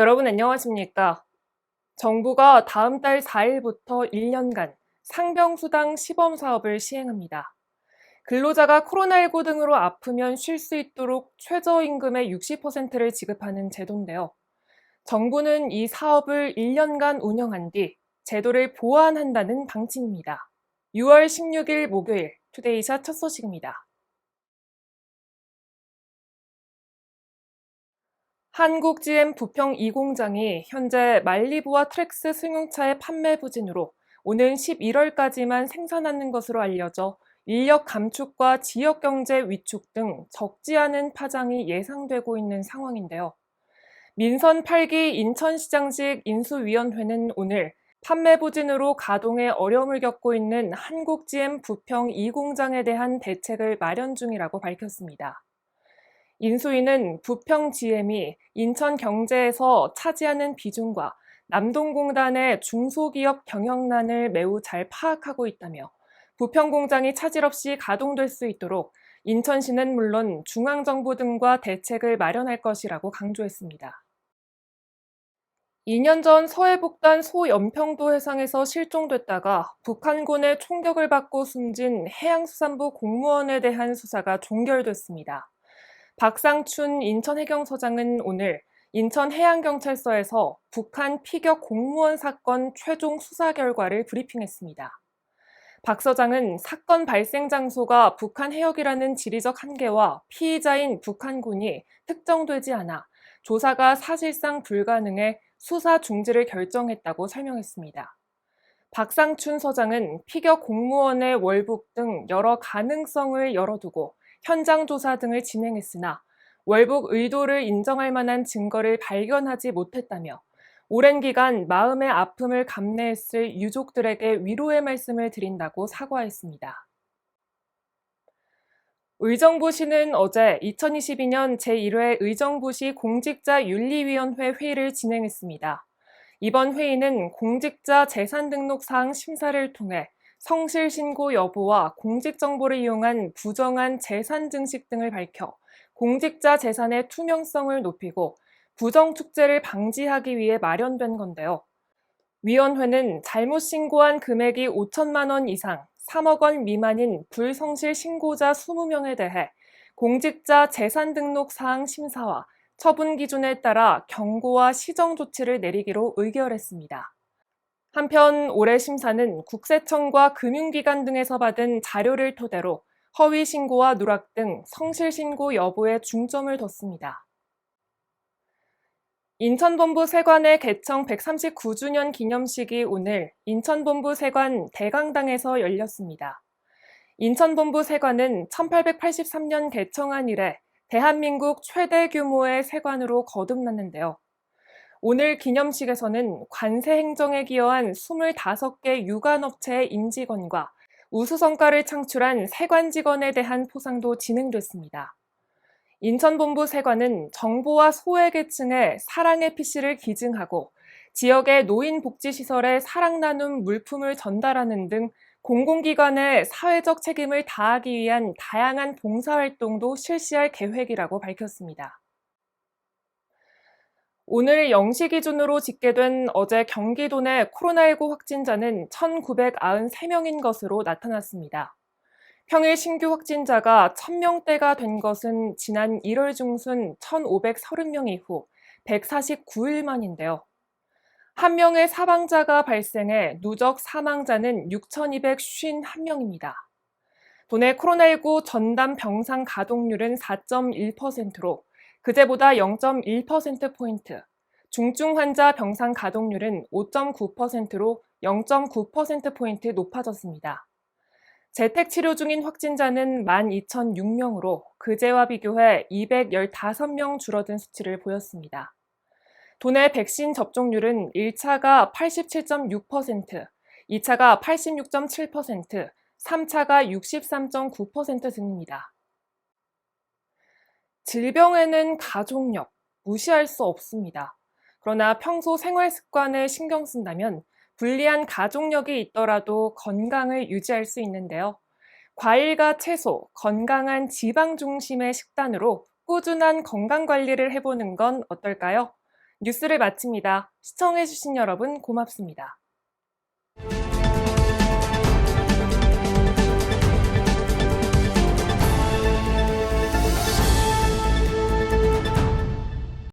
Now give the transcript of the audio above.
여러분 안녕하십니까? 정부가 다음 달 4일부터 1년간 상병수당 시범 사업을 시행합니다. 근로자가 코로나19 등으로 아프면 쉴 수 있도록 최저임금의 60%를 지급하는 제도인데요. 정부는 이 사업을 1년간 운영한 뒤 제도를 보완한다는 방침입니다. 6월 16일 목요일 투데이샷 첫 소식입니다. 한국 GM 부평 2공장이 현재 말리부와 트랙스 승용차의 판매 부진으로 오는 11월까지만 생산하는 것으로 알려져 인력 감축과 지역 경제 위축 등 적지 않은 파장이 예상되고 있는 상황인데요. 민선 8기 인천시장직 인수위원회는 오늘 판매 부진으로 가동에 어려움을 겪고 있는 한국 GM 부평 2공장에 대한 대책을 마련 중이라고 밝혔습니다. 인수위는 부평 GM이 인천 경제에서 차지하는 비중과 남동공단의 중소기업 경영난을 매우 잘 파악하고 있다며 부평 공장이 차질 없이 가동될 수 있도록 인천시는 물론 중앙정부 등과 대책을 마련할 것이라고 강조했습니다. 2년 전 서해북단 소연평도 해상에서 실종됐다가 북한군의 총격을 받고 숨진 해양수산부 공무원에 대한 수사가 종결됐습니다. 박상춘 인천해경서장은 오늘 인천해양경찰서에서 북한 피격 공무원 사건 최종 수사 결과를 브리핑했습니다. 박 서장은 사건 발생 장소가 북한 해역이라는 지리적 한계와 피의자인 북한군이 특정되지 않아 조사가 사실상 불가능해 수사 중지를 결정했다고 설명했습니다. 박상춘 서장은 피격 공무원의 월북 등 여러 가능성을 열어두고 현장 조사 등을 진행했으나 월북 의도를 인정할 만한 증거를 발견하지 못했다며 오랜 기간 마음의 아픔을 감내했을 유족들에게 위로의 말씀을 드린다고 사과했습니다. 의정부시는 어제 2022년 제1회 의정부시 공직자윤리위원회 회의를 진행했습니다. 이번 회의는 공직자 재산등록사항 심사를 통해 성실신고 여부와 공직정보를 이용한 부정한 재산 증식 등을 밝혀 공직자 재산의 투명성을 높이고 부정축제를 방지하기 위해 마련된 건데요. 위원회는 잘못 신고한 금액이 5천만 원 이상, 3억 원 미만인 불성실 신고자 20명에 대해 공직자 재산등록 사항 심사와 처분 기준에 따라 경고와 시정 조치를 내리기로 의결했습니다. 한편 올해 심사는 국세청과 금융기관 등에서 받은 자료를 토대로 허위 신고와 누락 등 성실 신고 여부에 중점을 뒀습니다. 인천본부 세관의 개청 139주년 기념식이 오늘 인천본부 세관 대강당에서 열렸습니다. 인천본부 세관은 1883년 개청한 이래 대한민국 최대 규모의 세관으로 거듭났는데요. 오늘 기념식에서는 관세 행정에 기여한 25개 유관업체의 임직원과 우수성과를 창출한 세관 직원에 대한 포상도 진행됐습니다. 인천본부 세관은 정보와 소외계층에 사랑의 PC를 기증하고 지역의 노인복지시설에 사랑 나눔 물품을 전달하는 등 공공기관의 사회적 책임을 다하기 위한 다양한 봉사활동도 실시할 계획이라고 밝혔습니다. 오늘 0시 기준으로 집계된 어제 경기도 내 코로나19 확진자는 1,993명인 것으로 나타났습니다. 평일 신규 확진자가 1,000명대가 된 것은 지난 1월 중순 1,530명 이후 149일 만인데요. 한 명의 사망자가 발생해 누적 사망자는 6,251명입니다. 도내 코로나19 전담 병상 가동률은 4.1%로 그제보다 0.1%포인트, 중증 환자 병상 가동률은 5.9%로 0.9%포인트 높아졌습니다. 재택 치료 중인 확진자는 12,006명으로 그제와 비교해 215명 줄어든 수치를 보였습니다. 도내 백신 접종률은 1차가 87.6%, 2차가 86.7%, 3차가 63.9% 등입니다. 질병에는 가족력, 무시할 수 없습니다. 그러나 평소 생활 습관을 신경 쓴다면 불리한 가족력이 있더라도 건강을 유지할 수 있는데요. 과일과 채소, 건강한 지방 중심의 식단으로 꾸준한 건강 관리를 해보는 건 어떨까요? 뉴스를 마칩니다. 시청해주신 여러분 고맙습니다.